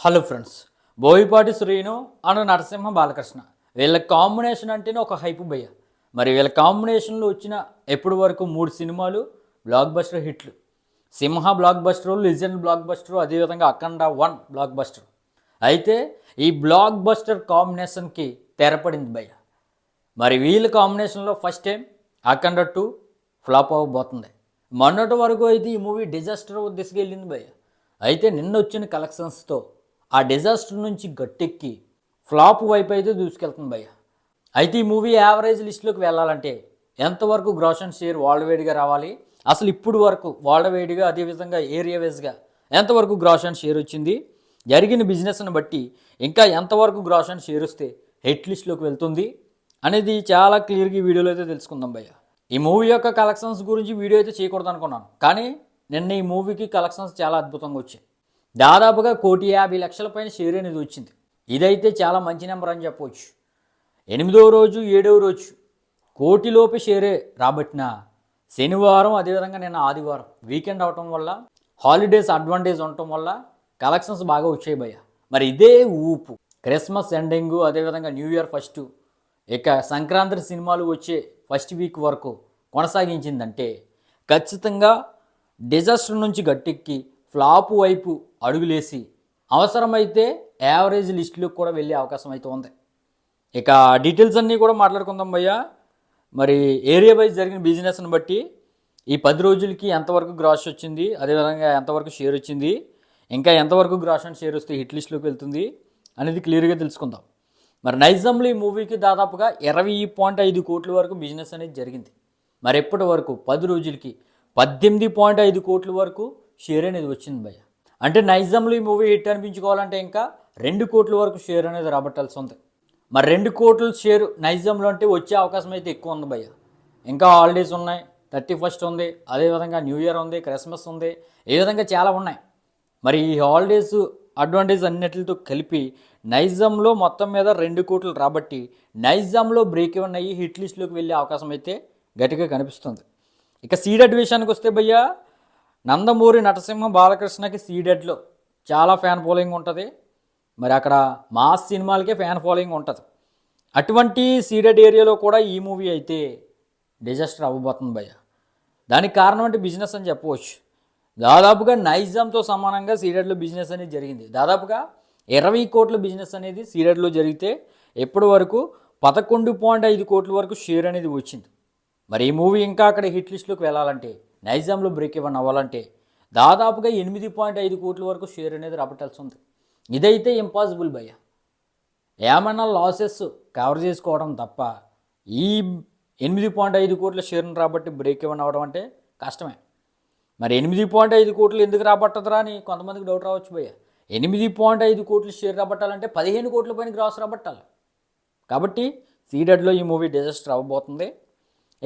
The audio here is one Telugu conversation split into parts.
హలో ఫ్రెండ్స్, బోయపాటి శ్రీను అను నరసింహ బాలకృష్ణ వీళ్ళ కాంబినేషన్ అంటేనే ఒక హైప్ భయ్య. మరి వీళ్ళ కాంబినేషన్లో వచ్చిన ఎప్పటి వరకు 3 సినిమాలు బ్లాక్ బస్టర్ హిట్లు. Simha blockbuster, Legend blockbuster, అదేవిధంగా అఖండ 1 బ్లాక్ బస్టర్. అయితే ఈ బ్లాక్ బస్టర్ కాంబినేషన్కి తెరపడింది భయ్య. మరి వీళ్ళ కాంబినేషన్లో ఫస్ట్ టైం అఖండ 2 ఫ్లాప్ అవ్వబోతుంది. మొన్నటి వరకు అయితే ఈ మూవీ డిజాస్టర్ దిశగా వెళ్ళింది భయ్య. అయితే నిన్న వచ్చిన కలెక్షన్స్తో ఆ డిజాస్టర్ నుంచి గట్టెక్కి ఫ్లాప్ వైపు అయితే దూసుకెళ్తుంది భయ్య. అయితే ఈ మూవీ యావరేజ్ లిస్టులోకి వెళ్ళాలంటే ఎంతవరకు గ్రాస్ అండ్ షేర్ వరల్డ్ వైడ్గా రావాలి, అసలు ఇప్పుడు వరకు వరల్డ్ వైడ్గా అదేవిధంగా ఏరియా వైజ్గా ఎంతవరకు గ్రాస్ అండ్ షేర్ వచ్చింది, జరిగిన బిజినెస్ని బట్టి ఇంకా ఎంతవరకు గ్రాస్ అండ్ షేర్ వస్తే హిట్ లిస్ట్లోకి వెళ్తుంది అనేది చాలా క్లియర్గా ఈ వీడియోలో అయితే తెలుసుకుందాం భయ్య. ఈ మూవీ యొక్క కలెక్షన్స్ గురించి వీడియో అయితే చేయకూడదు అనుకున్నాను, కానీ నిన్న ఈ మూవీకి కలెక్షన్స్ చాలా అద్భుతంగా వచ్చాయి. దాదాపుగా 1,50,00,000 పైన షేర్ అనేది వచ్చింది. ఇదైతే చాలా మంచి నెంబర్ అని చెప్పవచ్చు. 8వ రోజు 7వ రోజు 1 కోటిలోపు షేరే రాబట్టిన శనివారం అదేవిధంగా నిన్న ఆదివారం వీకెండ్ అవటం వల్ల, హాలిడేస్ అడ్వాంటేజ్ ఉండటం వల్ల కలెక్షన్స్ బాగా వచ్చాయి భయ్య. మరి ఇదే ఊపు క్రిస్మస్ ఎండింగు అదేవిధంగా న్యూ ఇయర్ ఫస్ట్, ఇక సంక్రాంతి సినిమాలు వచ్చే ఫస్ట్ వీక్ వరకు కొనసాగించిందంటే ఖచ్చితంగా డిజాస్టర్ నుంచి గట్టెక్కి ఫ్లాప్ వైపు అడుగులేసి అవసరమైతే యావరేజ్ లిస్టులోకి కూడా వెళ్ళే అవకాశం అయితే ఉంది. ఇక డీటెయిల్స్ అన్నీ కూడా మాట్లాడుకుందాం భయ్య. మరి ఏరియా వైజ్ జరిగిన బిజినెస్ని బట్టి ఈ 10 రోజులకి ఎంతవరకు గ్రాస్ వచ్చింది, అదేవిధంగా ఎంతవరకు షేర్ వచ్చింది, ఇంకా ఎంతవరకు గ్రాస్ అండ్ షేర్ వస్తే హిట్ లిస్ట్లోకి వెళ్తుంది అనేది క్లియర్గా తెలుసుకుందాం. మరి నైజాంలో ఈ మూవీకి దాదాపుగా 20.5 కోట్ల వరకు బిజినెస్ అనేది జరిగింది. మరి ఎప్పటి వరకు 10 రోజులకి 18.5 కోట్ల వరకు షేర్ అనేది వచ్చింది భయ్య. అంటే నైజాంలో ఈ మూవీ హిట్ అనిపించుకోవాలంటే ఇంకా 2 కోట్ల వరకు షేర్ అనేది రాబట్టాల్సి ఉంది. మరి 2 కోట్ల షేర్ నైజాంలో అంటే వచ్చే అవకాశం అయితే ఎక్కువ ఉంది భయ్య. ఇంకా హాలిడేస్ ఉన్నాయి, 31st ఉంది, అదేవిధంగా న్యూ ఇయర్ ఉంది, క్రిస్మస్ ఉంది, ఈ విధంగా చాలా ఉన్నాయి. మరి ఈ హాలిడేస్ అడ్వాంటేజ్ అన్నిటితో కలిపి నైజాంలో మొత్తం మీద 2 కోట్లు రాబట్టి నైజాంలో బ్రేక్ ఈవెన్ అయ్యి హిట్ లిస్ట్లోకి వెళ్ళే అవకాశం అయితే గట్టిగా కనిపిస్తుంది. ఇక సీడెడ్ విషయానికి వస్తే భయ్య, నందమూరి నరసింహ బాలకృష్ణకి సీడెడ్లో చాలా ఫ్యాన్ ఫాలోయింగ్ ఉంటుంది. మరి అక్కడ మాస్ సినిమాలకే ఫ్యాన్ ఫాలోయింగ్ ఉంటుంది. అటువంటి సీడెడ్ ఏరియాలో కూడా ఈ మూవీ అయితే డిజాస్టర్ అవ్వబోతుంది భయ్య. దానికి కారణం అంటే బిజినెస్ అని చెప్పవచ్చు. దాదాపుగా నైజాంతో సమానంగా సీడెడ్లో బిజినెస్ అనేది జరిగింది. దాదాపుగా 20 కోట్ల బిజినెస్ అనేది సీడెడ్లో జరిగితే ఎప్పటి వరకు 11.5 కోట్ల వరకు షేర్ అనేది వచ్చింది. మరి ఈ మూవీ ఇంకా అక్కడ హిట్ లిస్ట్లోకి వెళ్ళాలంటే నైజాంలో బ్రేక్ ఈవెన్ అవ్వాలంటే దాదాపుగా 8.5 కోట్ల వరకు షేర్ అనేది రాబట్టాల్సి ఉంది. ఇదైతే ఇంపాసిబుల్ భయ్య. ఏమన్నా లాసెస్ కవర్ చేసుకోవడం తప్ప ఈ 8.5 కోట్ల షేర్ని రాబట్టి బ్రేక్ ఈవెన్ అవ్వడం అంటే కష్టమే. మరి 8.5 కోట్లు ఎందుకు రాబట్టదురా అని కొంతమందికి డౌట్ రావచ్చు భయ్య. 8.5 కోట్ల షేర్ రాబట్టాలంటే 15 కోట్ల పైన గ్రాస్ రాబట్టాలి. కాబట్టి సీడెడ్లో ఈ మూవీ డిజాస్టర్ అవ్వబోతుంది.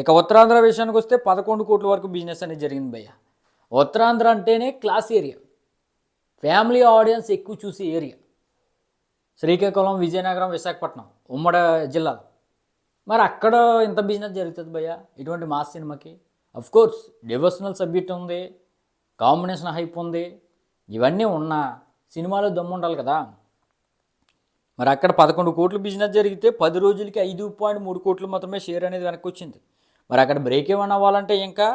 ఇక ఉత్తరాంధ్ర విషయానికి వస్తే 11 కోట్ల వరకు బిజినెస్ అనేది జరిగింది భయ్య. ఉత్తరాంధ్ర అంటేనే క్లాస్ ఏరియా, ఫ్యామిలీ ఆడియన్స్ ఎక్కువ చూసే ఏరియా. శ్రీకాకుళం, విజయనగరం, విశాఖపట్నం ఉమ్మడి జిల్లాలు. మరి అక్కడ ఇంత బిజినెస్ జరుగుతుంది భయ్య ఇటువంటి మాస్ సినిమాకి. కోర్స్ డివోషనల్ సబ్జెక్ట్ ఉంది, కాంబినేషన్ హైప్ ఉంది, ఇవన్నీ ఉన్న సినిమాలో దమ్ము ఉండాలి కదా. మరి అక్కడ 11 కోట్ల బిజినెస్ జరిగితే 10 రోజులకి 5.3 కోట్లు మాత్రమే షేర్ అనేది వెనక్కి వచ్చింది. మరి అక్కడ బ్రేక్ ఏమన్నా అవ్వాలంటే ఇంకా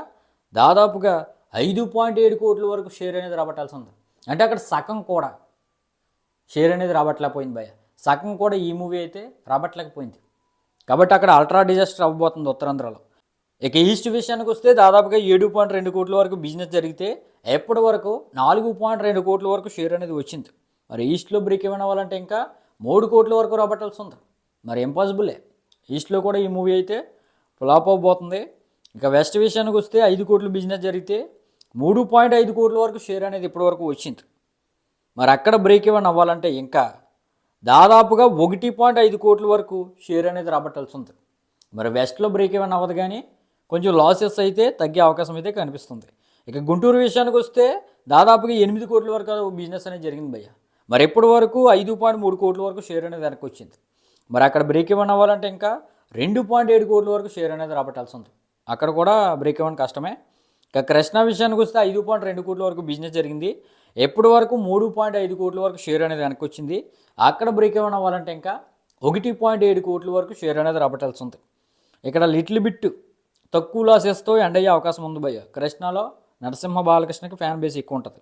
దాదాపుగా 5.7 కోట్ల వరకు షేర్ అనేది రాబట్టాల్సి ఉంది. అంటే అక్కడ సగం కూడా షేర్ అనేది రాబట్టలేకపోయింది భయ్య. సగం కూడా ఈ మూవీ అయితే రాబట్టలేకపోయింది. కాబట్టి అక్కడ అల్ట్రా డిజాస్టర్ అవ్వబోతుంది ఉత్తరాంధ్రలో. ఇక ఈస్ట్ విషయానికి వస్తే దాదాపుగా 7.2 కోట్ల వరకు బిజినెస్ జరిగితే ఎప్పటి వరకు 4.2 కోట్ల వరకు షేర్ అనేది వచ్చింది. మరి ఈస్ట్లో బ్రేక్ ఏమైనా అవ్వాలంటే ఇంకా 3 కోట్ల వరకు రాబట్టాల్సి ఉంది. మరి ఇంపాసిబులే. ఈస్ట్లో కూడా ఈ మూవీ అయితే ఫ్లాప్ అవ్వబోతుంది. ఇక వెస్ట్ విషయానికి వస్తే 5 కోట్ల బిజినెస్ జరిగితే 3.5 కోట్ల వరకు షేర్ అనేది ఇప్పటి వరకు వచ్చింది. మరి అక్కడ బ్రేక్ ఏమైనా అవ్వాలంటే ఇంకా దాదాపుగా 1.5 కోట్ల వరకు షేర్ అనేది రాబట్టాల్సి ఉంది. మరి వెస్ట్లో బ్రేక్ ఏమైనా అవ్వదు, కానీ కొంచెం లాసెస్ అయితే తగ్గే అవకాశం అయితే కనిపిస్తుంది. ఇక గుంటూరు విషయానికి వస్తే దాదాపుగా 8 కోట్ల వరకు బిజినెస్ అనేది జరిగింది భయ్య. మరి ఎప్పటి వరకు 5.3 కోట్ల వరకు షేర్ అనేది వెనక్కి వచ్చింది. మరి అక్కడ బ్రేక్ ఈవెన్ అవ్వాలంటే ఇంకా 2.7 కోట్ల వరకు షేర్ అనేది రాబట్టాల్సి ఉంది. అక్కడ కూడా బ్రేక్ ఈవెన్ కష్టమే. ఇక కృష్ణా విషయానికి వస్తే 5.2 కోట్ల వరకు బిజినెస్ జరిగింది. ఎప్పటి వరకు 3.5 కోట్ల వరకు షేర్ అనేది వెనక్కి వచ్చింది. అక్కడ బ్రేక్ ఈవెన్ అవ్వాలంటే ఇంకా 1.7 కోట్ల వరకు షేర్ అనేది రాబట్టాల్సి ఉంది. ఇక్కడ లిటిల్ బిట్ తక్కువ లాసెస్తో ఎండ్ అయ్యే అవకాశం ఉంది భయ్య. కృష్ణాలో నరసింహ బాలకృష్ణకి ఫ్యాన్ బేస్ ఎక్కువ ఉంటుంది.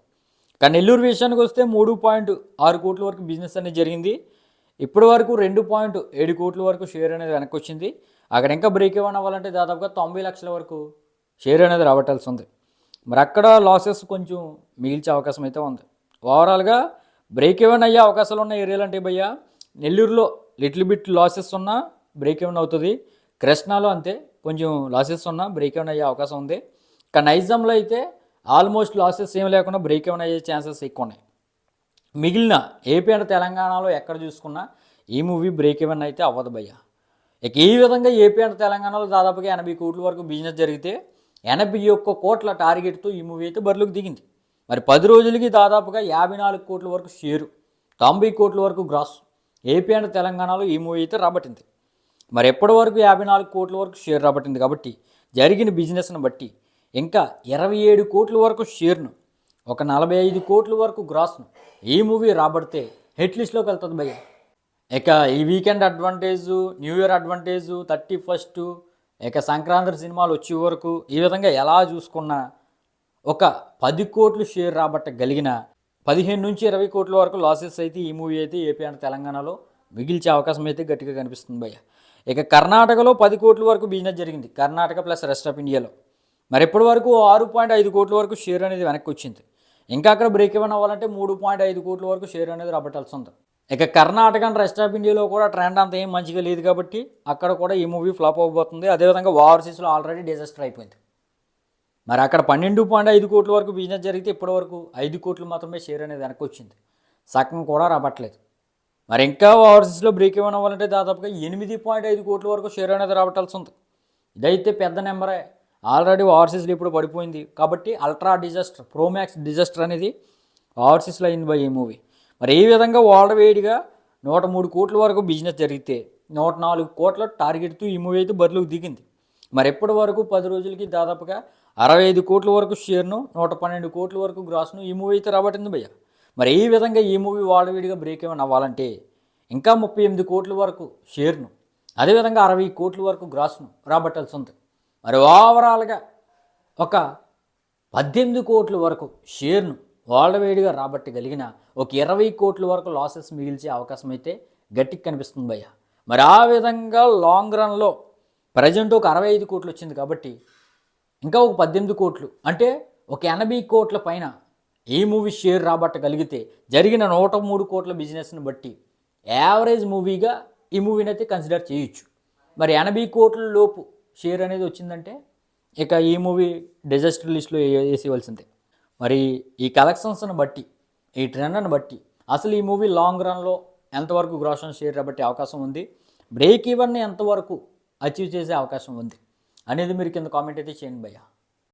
కానీ నెల్లూరు విషయానికి వస్తే 3.6 కోట్ల వరకు బిజినెస్ అనేది జరిగింది. ఇప్పటి వరకు 2.7 కోట్ల వరకు షేర్ అనేది వెనక్కి వచ్చింది. అక్కడ ఇంకా బ్రేక్ ఈవెన్ అవ్వాలంటే దాదాపుగా 90 లక్షల వరకు షేర్ అనేది రాబట్టాల్సి ఉంది. మరి అక్కడ లాసెస్ కొంచెం మిగిల్చే అవకాశం అయితే ఉంది. ఓవరాల్గా బ్రేక్ ఈవెన్ అయ్యే అవకాశాలు ఉన్న ఏరియాలు అంటే భయ్య నెల్లూరులో లిటిల్ బిట్ లాసెస్ ఉన్నా బ్రేక్ ఈవెన్ అవుతుంది. కృష్ణాలో అంతే, కొంచెం లాసెస్ ఉన్నా బ్రేక్ ఈవెన్ అయ్యే అవకాశం ఉంది. కానీ నైజాంలో అయితే ఆల్మోస్ట్ లాసెస్ ఏం లేకుండా బ్రేక్ ఈవెన్ అయ్యే ఛాన్సెస్ ఎక్కువ ఉన్నాయి. మిగిలిన ఏపీ అండ్ తెలంగాణలో ఎక్కడ చూసుకున్నా ఈ మూవీ బ్రేక్ ఈవెన్ అయితే అవ్వదు భయ్య. ఇక ఈ విధంగా ఏపీ అండ్ తెలంగాణలో దాదాపుగా 80 కోట్ల వరకు బిజినెస్ జరిగితే 81 కోట్ల టార్గెట్తో ఈ మూవీ అయితే బరిలోకి దిగింది. మరి 10 రోజులకి దాదాపుగా 54 కోట్ల వరకు షేరు, 90 కోట్ల వరకు గ్రాస్ ఏపీ అండ్ తెలంగాణలో ఈ మూవీ అయితే రాబట్టింది. మరి ఎప్పటి వరకు 54 కోట్ల వరకు షేర్ రాబట్టింది కాబట్టి జరిగిన బిజినెస్ను బట్టి ఇంకా 27 కోట్ల వరకు షేర్ను, ఒక 45 కోట్ల వరకు గ్రాస్ను ఈ మూవీ రాబడితే హిట్ లిస్ట్లోకి వెళ్తుంది భయ్య. ఇక ఈ weekend advantage, new year advantage, 31st, ఇక సంక్రాంతి సినిమాలు వచ్చే వరకు ఈ విధంగా ఎలా చూసుకున్నా ఒక 10 కోట్లు షేర్ రాబట్టగలిగిన 15 నుంచి 20 కోట్ల వరకు లాసెస్ అయితే ఈ మూవీ అయితే ఏపీ అండ్ తెలంగాణలో మిగిల్చే అవకాశం అయితే గట్టిగా కనిపిస్తుంది భయ్య. ఇక కర్ణాటకలో 10 కోట్ల వరకు బిజినెస్ జరిగింది, కర్ణాటక ప్లస్ రెస్ట్ ఆఫ్ ఇండియాలో. మరి ఇప్పటి వరకు 6.5 కోట్ల వరకు షేర్ అనేది వెనక్కి వచ్చింది. ఇంకా అక్కడ బ్రేక్ ఈవెన్ అవ్వాలంటే 3.5 కోట్ల వరకు షేర్ అనేది రాబట్టాల్సి ఉంది. ఇక కర్ణాటక అండ్ రెస్ట్ ఆఫ్ ఇండియాలో కూడా ట్రెండ్ అంత ఏం మంచిగా లేదు కాబట్టి అక్కడ కూడా ఈ మూవీ ఫ్లాప్ అవ్వబోతుంది. అదేవిధంగా ఓవర్సీస్లో ఆల్రెడీ డిజాస్టర్ అయిపోయింది. మరి అక్కడ 12.5 కోట్ల వరకు బిజినెస్ జరిగితే ఇప్పటి వరకు 5 కోట్లు మాత్రమే షేర్ అనేది వెనక్కి వచ్చింది, సగం కూడా రాబట్టలేదు. మరి ఇంకా ఓవర్సీస్లో బ్రేక్ ఈవెన్ అవ్వాలంటే దాదాపుగా 8.5 కోట్ల వరకు షేర్ అనేది రాబట్టాల్సి ఉంది. ఇదైతే పెద్ద నెంబరే. ఆల్రెడీ ఓవర్సీస్లో ఇప్పుడు పడిపోయింది కాబట్టి అల్ట్రా డిజాస్టర్, ప్రోమ్యాక్స్ డిజాస్టర్ అనేది ఓవర్సీస్లో అయింది బై ఈ మూవీ. మరి ఈ విధంగా వరల్డ్ వైడ్గా 103 కోట్ల వరకు బిజినెస్ జరిగితే 104 కోట్ల టార్గెట్తో ఈ మూవీ అయితే బరిలోకి దిగింది. మరి ఎప్పటి వరకు 10 రోజులకి దాదాపుగా 65 కోట్ల వరకు షేర్ను, 112 కోట్ల వరకు గ్రాస్ను ఈ మూవీ అయితే రాబట్టింది భయ్య. మరి ఈ విధంగా ఈ మూవీ వరల్డ్ వైడ్గా బ్రేక్ ఈవెన్ అవ్వాలంటే ఇంకా 38 కోట్ల వరకు షేర్ను, అదేవిధంగా 60 కోట్ల వరకు గ్రాస్ను రాబట్టాల్సి ఉంది. మరి ఓవరాల్గా ఒక 18 కోట్ల వరకు షేర్ను వరల్డ్ వైడ్గా రాబట్టగలిగిన ఒక 20 కోట్ల వరకు లాసెస్ మిగిల్చే అవకాశం అయితే గట్టిగా కనిపిస్తుంది భయ్య. మరి ఆ విధంగా లాంగ్ రన్లో ప్రజెంట్ ఒక 65 కోట్లు వచ్చింది కాబట్టి ఇంకా ఒక 18 కోట్లు అంటే ఒక 80 కోట్ల పైన ఈ మూవీ షేర్ రాబట్టగలిగితే జరిగిన 103 కోట్ల బిజినెస్ని బట్టి యావరేజ్ మూవీగా ఈ మూవీని అయితే కన్సిడర్ చేయొచ్చు. మరి 80 కోట్ల లోపు షేర్ అనేది వచ్చిందంటే ఇక ఈ మూవీ డిజాస్టర్ లిస్ట్లో వేసేవలసిందే. మరి ఈ కలెక్షన్స్ని బట్టి, ఈ ట్రెండ్ని బట్టి అసలు ఈ మూవీ లాంగ్ రన్లో ఎంతవరకు గ్రాస్ ఆన్ షేర్ రాబట్టే అవకాశం ఉంది, బ్రేక్ ఈవెన్ని ఎంతవరకు అచీవ్ చేసే అవకాశం ఉంది అనేది మీరు కింద కామెంట్ అయితే చేయండి భయ్య.